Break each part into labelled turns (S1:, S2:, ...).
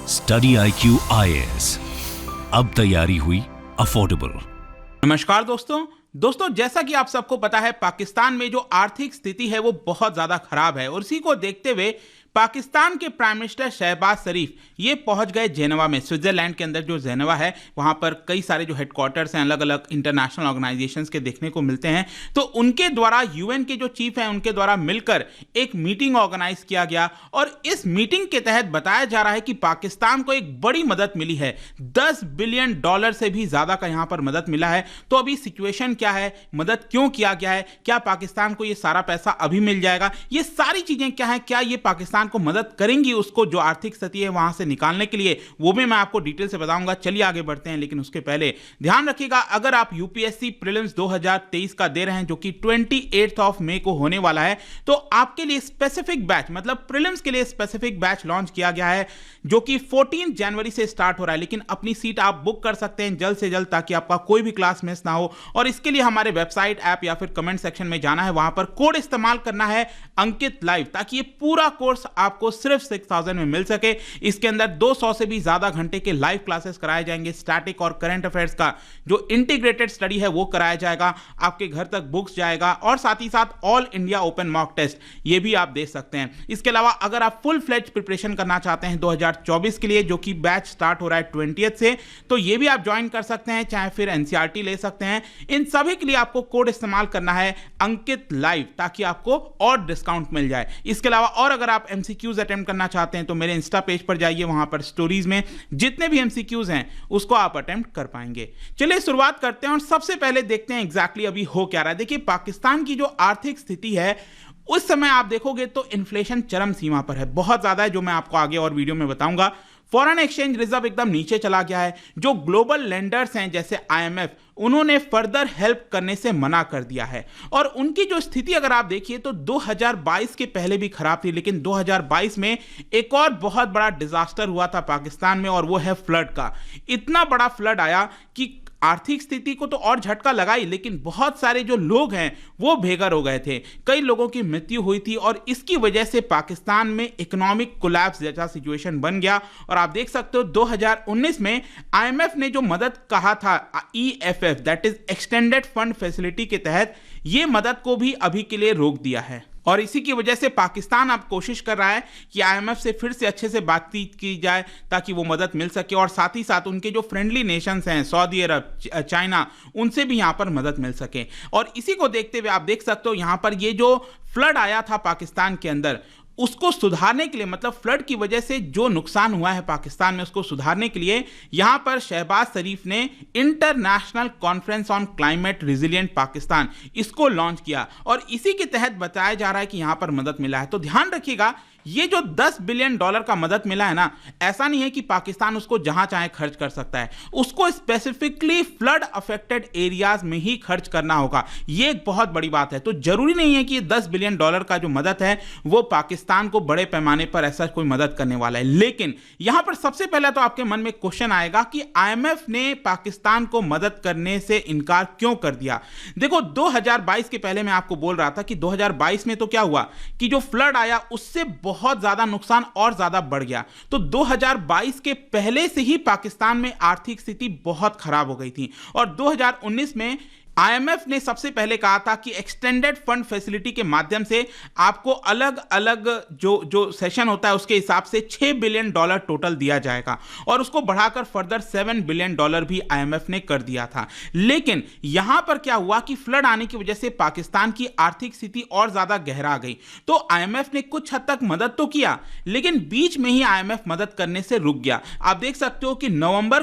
S1: Study IQ IAS, अब तैयारी हुई अफोर्डेबल।
S2: नमस्कार दोस्तों, जैसा कि आप सबको पता है, पाकिस्तान में जो आर्थिक स्थिति है वो बहुत ज्यादा खराब है और इसी को देखते हुए पाकिस्तान के प्राइम मिनिस्टर शहबाज शरीफ ये पहुंच गए जेनेवा में। स्विट्जरलैंड के अंदर जो जेनेवा है वहां पर कई सारे जो हेडक्वार्टर्स हैं अलग अलग इंटरनेशनल ऑर्गेनाइजेशंस के देखने को मिलते हैं। तो उनके द्वारा यूएन के जो चीफ हैं उनके द्वारा मिलकर एक मीटिंग ऑर्गेनाइज किया गया और इस मीटिंग के तहत बताया जा रहा है कि पाकिस्तान को एक बड़ी मदद मिली है। $10 बिलियन से भी ज्यादा का यहां पर मदद मिला है। तो अभी सिचुएशन क्या है, मदद क्यों किया गया है, क्या पाकिस्तान को ये सारा पैसा अभी मिल जाएगा, ये सारी चीजें क्या है, क्या ये पाकिस्तान को मदद करेंगी उसको जो आर्थिक स्थिति है वहां से निकालने के लिए, वो भी मैं आपको डिटेल से बताऊंगा। चलिए आगे बढ़ते हैं, लेकिन उसके पहले ध्यान रखिएगा, अगर आप यूपीएससी प्रीलिम्स 2023 का दे रहे हैं जो कि 28 मई को होने वाला है, तो आपके लिए स्पेसिफिक बैच, मतलब प्रीलिम्स के लिए स्पेसिफिक बैच लॉन्च किया गया है जो कि 14 जनवरी से स्टार्ट हो रहा है। लेकिन अपनी सीट आप बुक कर सकते हैं जल्द से जल्द ताकि आपका कोई भी क्लास मिस ना हो। और इसके लिए हमारे वेबसाइट, ऐप या फिर कमेंट सेक्शन में जाना है, वहां पर कोड इस्तेमाल करना है अंकित लाइव, ताकि ये पूरा कोर्स आपको सिर्फ 6000 में मिल सके। इसके अंदर 200 से भी ज्यादा घंटे के लाइव क्लासेस कराए जाएंगे। स्टैटिक और करंट अफेयर्स का जो इंटीग्रेटेड स्टडी है वो कराया जाएगा, आपके घर तक बुक्स जाएगा और साथ ही साथ all India open mock test ये भी आप दे सकते हैं। इसके अलावा अगर आप फुल फ्लेज प्रिपरेशन करना चाहते हैं 2024 के लिए, जो कि बैच स्टार्ट हो रहा है 20th से, तो ये भी आप ज्वाइन कर सकते हैं, चाहे फिर एनसीईआरटी ले सकते हैं। इन सभी के लिए आपको कोड इस्तेमाल करना है अंकित लाइव, ताकि आपको और डिस्काउंट मिल जाए। इसके अलावा और अगर आप एमसीक्यूज अटेम्प्ट करना चाहते हैं तो मेरे इंस्टा पेज पर जाइए, वहां पर स्टोरीज में जितने भी एमसीक्यूज हैं उसको आप अटेम्प्ट कर पाएंगे। चलिए शुरुआत करते हैं और सबसे पहले देखते हैं एग्जैक्टली अभी हो क्या रहा है। देखिए, पाकिस्तान की जो आर्थिक स्थिति है उस समय आप देखोगे तो इन्फ्लेशन चरम सीमा पर है, बहुत ज्यादा है, जो मैं आपको आगे और वीडियो में बताऊंगा। फॉरेन एक्सचेंज रिजर्व एकदम नीचे चला गया है। जो ग्लोबल लेंडर्स हैं जैसे IMF, उन्होंने फर्दर हेल्प करने से मना कर दिया है। और उनकी जो स्थिति अगर आप देखिए तो 2022 के पहले भी खराब थी, लेकिन 2022 में एक और बहुत बड़ा डिजास्टर हुआ था पाकिस्तान में, और वो है फ्लड का। इतना बड़ा फ्लड आया कि आर्थिक स्थिति को तो और झटका लगाई, लेकिन बहुत सारे जो लोग हैं वो बेघर हो गए थे, कई लोगों की मृत्यु हुई थी और इसकी वजह से पाकिस्तान में इकोनॉमिक कोलैप्स जैसा सिचुएशन बन गया। और आप देख सकते हो 2019 में IMF ने जो मदद कहा था EFF, that is extended fund facility के तहत, ये मदद को भी अभी के लिए रोक दिया है। और इसी की वजह से पाकिस्तान अब कोशिश कर रहा है कि IMF से फिर से अच्छे से बातचीत की जाए ताकि वो मदद मिल सके, और साथ ही साथ उनके जो फ्रेंडली नेशंस हैं, सऊदी अरब, चाइना, उनसे भी यहाँ पर मदद मिल सके। और इसी को देखते हुए आप देख सकते हो यहाँ पर ये जो फ्लड आया था पाकिस्तान के अंदर, उसको सुधारने के लिए, मतलब फ्लड की वजह से जो नुकसान हुआ है पाकिस्तान में, उसको सुधारने के लिए यहां पर शहबाज शरीफ ने international conference on climate resilient Pakistan इसको लॉन्च किया और इसी के तहत बताया जा रहा है कि यहां पर मदद मिला है। तो ध्यान रखिएगा, ये जो $10 बिलियन का मदद मिला है ना, ऐसा नहीं है कि पाकिस्तान उसको जहां चाहे खर्च कर सकता है, उसको स्पेसिफिकली फ्लड अफेक्टेड एरियाज में ही खर्च करना होगा। ये एक बहुत बड़ी बात है। तो जरूरी नहीं है कि ये $10 बिलियन का जो मदद है वो पाकिस्तान को बड़े पैमाने पर ऐसा कोई मदद करने वाला है। लेकिन यहां पर सबसे पहले तो आपके मन में क्वेश्चन आएगा कि IMF ने पाकिस्तान को मदद करने से इनकार क्यों कर दिया। देखो, 2022 के पहले मैं आपको बोल रहा था कि 2022 में तो क्या हुआ कि जो फ्लड आया उससे बहुत ज्यादा नुकसान और ज्यादा बढ़ गया। तो 2022 के पहले से ही पाकिस्तान में आर्थिक स्थिति बहुत खराब हो गई थी और 2019 में IMF ने सबसे पहले कहा था कि एक्सटेंडेड फंड फैसिलिटी के माध्यम से आपको अलग अलग जो सेशन होता है उसके हिसाब से $6 बिलियन टोटल दिया जाएगा, और उसको बढ़ाकर फर्दर $7 बिलियन भी IMF ने कर दिया था। लेकिन यहां पर क्या हुआ कि फ्लड आने की वजह से पाकिस्तान की आर्थिक स्थिति और ज्यादा गहरा गई। तो IMF ने कुछ हद तक मदद तो किया, लेकिन बीच में ही IMF मदद करने से रुक गया। आप देख सकते हो कि नवंबर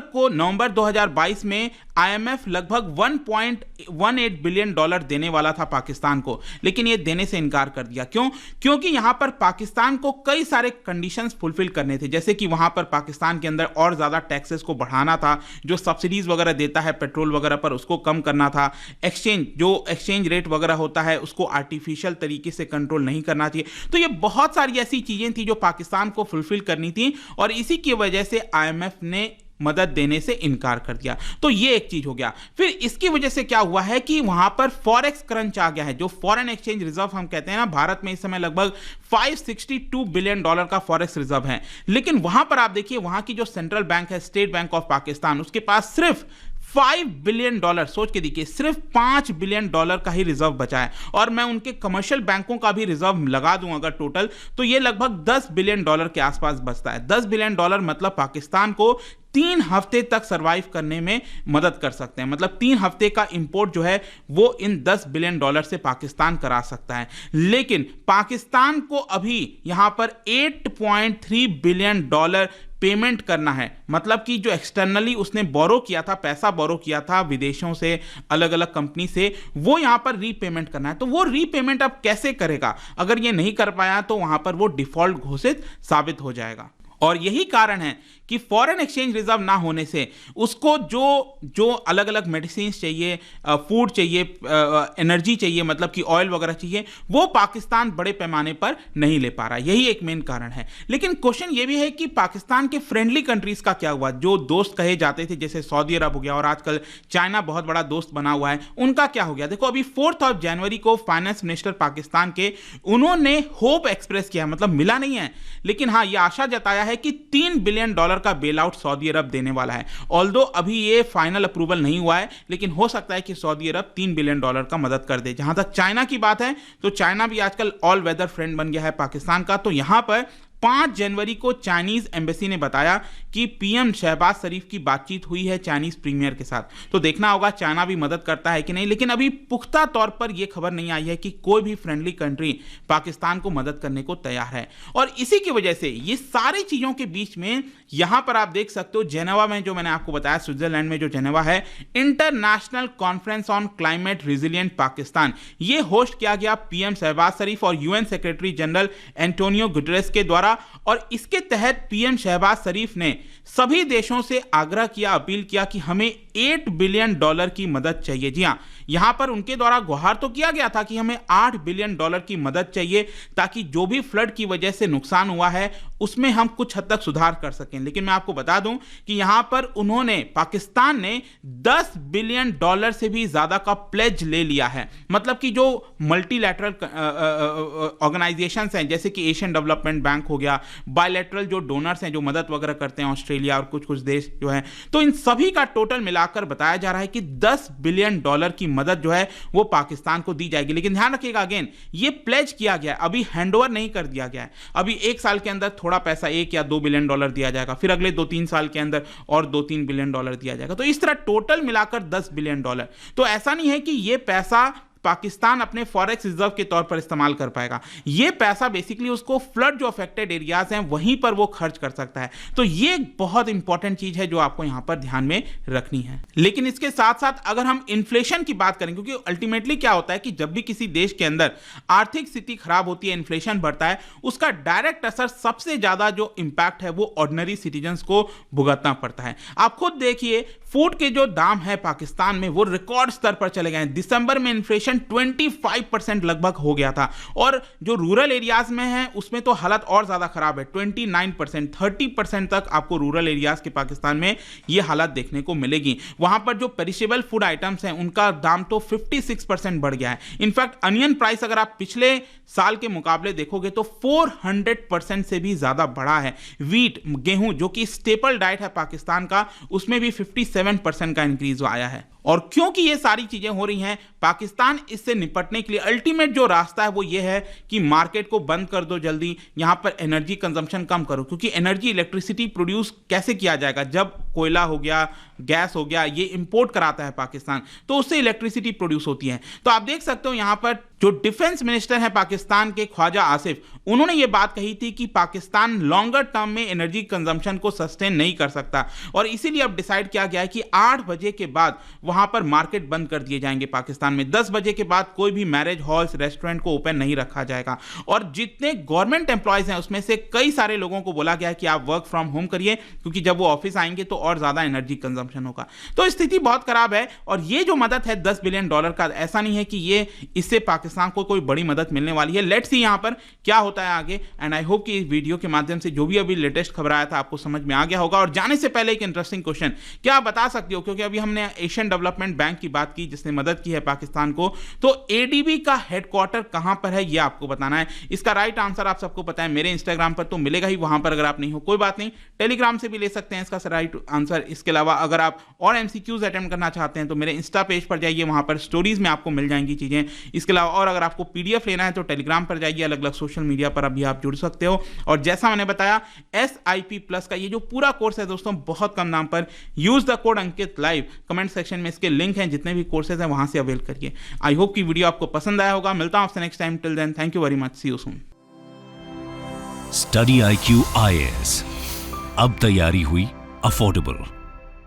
S2: 2022 में IMF लगभग $1.18 बिलियन देने वाला था पाकिस्तान को, लेकिन ये देने से इनकार कर दिया। क्यों? क्योंकि यहां पर पाकिस्तान को कई सारे कंडीशंस फुलफिल करने थे, जैसे कि वहां पर पाकिस्तान के अंदर और ज्यादा टैक्सेस को बढ़ाना था, जो सब्सिडीज वगैरह देता है पेट्रोल वगैरह पर उसको कम करना था, एक्सचेंज रेट वगैरह होता है उसको आर्टिफिशियल तरीके से कंट्रोल नहीं करना चाहिए। तो ये बहुत सारी ऐसी चीजें थी जो पाकिस्तान को फुलफिल करनी थी और इसी की वजह से IMF ने मदद देने से इनकार कर दिया। तो ये एक चीज हो गया। फिर इसकी वजह से क्या हुआ है कि वहां पर फॉरेक्स क्रंच आ गया है। जो फॉरेन एक्सचेंज रिजर्व हम कहते हैं ना, भारत में इस समय लगभग $562 बिलियन का फॉरेक्स रिजर्व है, लेकिन वहां पर आप देखिए वहां की जो सेंट्रल बैंक है, स्टेट बैंक ऑफ पाकिस्तान, उसके पास सिर्फ $5 बिलियन, सोच के देखिए, सिर्फ $5 बिलियन का ही रिजर्व बचा है। और मैं उनके कमर्शियल बैंकों का भी रिजर्व लगा दूं अगर टोटल, तो ये लगभग $10 बिलियन के आसपास बचता है। $10 बिलियन मतलब पाकिस्तान को 3 हफ्ते तक सरवाइव करने में मदद कर सकते हैं। मतलब 3 हफ्ते का इंपोर्ट जो है वो इन $10 बिलियन से पाकिस्तान करा सकता है। लेकिन पाकिस्तान को अभी यहां पर $8.3 बिलियन पेमेंट करना है। मतलब कि जो एक्सटर्नली उसने बोरो किया था, पैसा बोरो किया था विदेशों से, अलग अलग कंपनी से, वो यहां पर रीपेमेंट करना है। तो वो रीपेमेंट अब कैसे करेगा? अगर ये नहीं कर पाया तो वहां पर वो डिफॉल्ट घोषित साबित हो जाएगा। और यही कारण है कि फॉरेन एक्सचेंज रिजर्व ना होने से उसको जो अलग अलग मेडिसिन चाहिए, फूड चाहिए, एनर्जी चाहिए, मतलब कि ऑयल वगैरह चाहिए, वो पाकिस्तान बड़े पैमाने पर नहीं ले पा रहा। यही एक मेन कारण है। लेकिन क्वेश्चन ये भी है कि पाकिस्तान के फ्रेंडली कंट्रीज का क्या हुआ? जो दोस्त कहे जाते थे, जैसे सऊदी अरब हो गया और आजकल चाइना बहुत बड़ा दोस्त बना हुआ है, उनका क्या हो गया? देखो, अभी 4 जनवरी को फाइनेंस मिनिस्टर पाकिस्तान के, उन्होंने होप एक्सप्रेस किया, मतलब मिला नहीं है, लेकिन हाँ ये आशा जताया है कि $3 बिलियन का बेल आउट सऊदी अरब देने वाला है। ऑल्दो अभी ये फाइनल अप्रूवल नहीं हुआ है, लेकिन हो सकता है कि सऊदी अरब $3 बिलियन का मदद कर दे। जहां तक चाइना की बात है, तो चाइना भी आजकल ऑल वेदर फ्रेंड बन गया है पाकिस्तान का। तो यहां पर 5 जनवरी को चाइनीज एम्बेसी ने बताया कि पीएम शहबाज शरीफ की बातचीत हुई है चाइनीज प्रीमियर के साथ। तो देखना होगा चाइना भी मदद करता है कि नहीं, लेकिन अभी पुख्ता तौर पर यह खबर नहीं आई है कि कोई भी फ्रेंडली कंट्री पाकिस्तान को मदद करने को तैयार है। और इसी की वजह से ये सारी चीजों के बीच में यहां पर आप देख सकते हो जेनेवा में, जो मैंने आपको बताया स्विट्जरलैंड में जो जेनेवा है, international conference on climate resilient Pakistan, ये होस्ट किया गया पीएम शहबाज शरीफ और UN secretary general Antonio Guterres के द्वारा। और इसके तहत पीएम शहबाज शरीफ ने सभी देशों से आग्रह किया, अपील किया कि हमें $8 बिलियन की मदद चाहिए। जी हां, यहां पर उनके द्वारा गुहार तो किया गया था कि हमें $8 बिलियन की मदद चाहिए, ताकि जो भी फ्लड की वजह से नुकसान हुआ है उसमें हम कुछ हद तक सुधार कर सकें। लेकिन मैं आपको बता दूं कि यहां पर उन्होंने, पाकिस्तान ने $10 बिलियन से भी ज्यादा का प्लेज ले लिया है। मतलब कि जो मल्टीलैटरल ऑर्गेनाइजेशंस हैं, जैसे कि एशियन डेवलपमेंट बैंक हो गया, बायलैटरल जो डोनर्स हैं जो मदद वगैरह करते हैं, ऑस्ट्रेलिया और कुछ देश जो हैं, तो इन सभी का टोटल मिलाकर बताया जा रहा है कि $10 बिलियन की मदद जो है वो पाकिस्तान को दी जाएगी। लेकिन ध्यान रखिएगा, अगेन ये प्लेज किया गया है, अभी हैंडओवर नहीं कर दिया गया है। अभी 1 साल के अंदर थोड़ा पैसा $1 या $2 बिलियन दिया जाएगा, फिर अगले 2-3 साल के अंदर और $2-3 बिलियन दिया जाएगा। तो इस तरह टोटल मिलाकर $10 बिलियन। तो ऐसा नहीं है कि ये पैसा पाकिस्तान अपने फॉरेक्स रिजर्व के तौर पर इस्तेमाल कर पाएगा। यह पैसा बेसिकली उसको फ्लड जो अफेक्टेड एरियाज हैं वहीं पर वो खर्च कर सकता है। तो ये बहुत इंपॉर्टेंट चीज है जो आपको यहां पर ध्यान में रखनी है। लेकिन इसके साथ साथ अगर हम इन्फ्लेशन की बात करें, क्योंकि अल्टीमेटली क्या होता है कि जब भी किसी देश के अंदर आर्थिक स्थिति खराब होती है, इन्फ्लेशन बढ़ता है, उसका डायरेक्ट असर, सबसे ज्यादा जो इंपैक्ट है वो ऑर्डिनरी सिटीजन को भुगतना पड़ता है। आप खुद देखिए, फूड के जो दाम है पाकिस्तान में वो रिकॉर्ड स्तर पर चले गए। दिसंबर में इन्फ्लेशन 25% लगभग हो गया था, और जो रूरल एरियाज में है उसमें तो हालत और ज्यादा खराब है। 29%, 30% तक आपको रूरल एरियाज के पाकिस्तान में ये हालत देखने को मिलेगी। वहां पर जो पेरिशेबल फूड आइटम्स हैं उनका दाम तो 56% बढ़ गया है। इनफैक्ट अनियन प्राइस अगर आप पिछले साल के मुकाबले देखोगे तो 400% से भी ज्यादा बढ़ा है। वीट, गेहूं, जो कि स्टेपल डाइट है पाकिस्तान का, उसमें भी 57% का इंक्रीज आया है। और क्योंकि ये सारी चीजें हो रही हैं, पाकिस्तान इससे निपटने के लिए अल्टीमेट जो रास्ता है वो ये है कि मार्केट को बंद कर दो जल्दी, यहां पर एनर्जी कंजम्पशन कम करो। क्योंकि एनर्जी, इलेक्ट्रिसिटी प्रोड्यूस कैसे किया जाएगा? जब कोयला हो गया, गैस हो गया, ये इंपोर्ट कराता है पाकिस्तान, तो उससे इलेक्ट्रिसिटी प्रोड्यूस होती है। तो आप देख सकते हो यहां पर जो डिफेंस मिनिस्टर है पाकिस्तान के, ख्वाजा आसिफ, उन्होंने ये बात कही थी कि पाकिस्तान लॉन्गर टर्म में एनर्जी कंजम्पशन को सस्टेन नहीं कर सकता, और इसीलिए अब डिसाइड किया गया है कि 8 बजे के बाद वहां पर मार्केट बंद कर दिए जाएंगे पाकिस्तान में। 10 बजे के बाद कोई भी मैरिज हॉल्स, रेस्टोरेंट को ओपन नहीं रखा जाएगा। और जितने गवर्नमेंट एम्प्लॉयज हैं उसमें से कई सारे लोगों को बोला गया है कि आप वर्क फ्रॉम होम करिए, क्योंकि जब वो ऑफिस आएंगे तो और ज़्यादा एनर्जी कंजम्पशन होगा। तो स्थिति बहुत खराब है और ये जो मदद है $10 बिलियन का, ऐसा नहीं है कि ये इससे पाकिस्तान को कोई बड़ी मदद मिलने वाली है। लेट्स सी यहाँ पर क्या होता है आगे। एंड आई होप कि इस वीडियो के माध्यम से जो भी अभी लेटेस्ट खबर आया था आपको समझ में आ गया होगा। और जाने से पहले एक इंटरेस्टिंग क्वेश्चन, क्या आप बता सकते हो, क्योंकि अभी हमने एशियन डेवलपमेंट बैंक की बात की जिसने मदद की है पाकिस्तान को, तो एडीबी का हेडक्वार्टर कहां पर है ये आपको बताना है। इसका राइट आंसर आप सबको पता है, मेरे इंस्टाग्राम पर तो मिलेगा ही, वहां पर अगर आप नहीं हो कोई बात नहीं, टेलीग्राम से भी ले सकते हैं इसका राइट आंसर। इसके अलावा अगर आप और एमसीक्यूज अटेम्प्ट करना चाहते हैं तो मेरे इंस्टा पेज पर जाइए, वहां पर स्टोरीज में आपको मिल जाएंगी चीजें। इसके अलावा और अगर आपको पीडीएफ लेना है तो टेलीग्राम पर जाइए, अलग अलग सोशल मीडिया पर अभी आप जुड़ सकते हो। और जैसा मैंने बताया SIP प्लस का ये जो पूरा कोर्स है दोस्तों बहुत कम दाम पर, use the code Ankit live, comment section में इसके लिंक हैं, जितने भी कोर्सेज हैं वहां से अवेल करिए। आई होप कि वीडियो आपको पसंद आया होगा। मिलता हूं आपसे next time, till then thank you very much, see you soon.
S1: Study IQ IAS, अब तैयारी हुई अफोर्डेबल।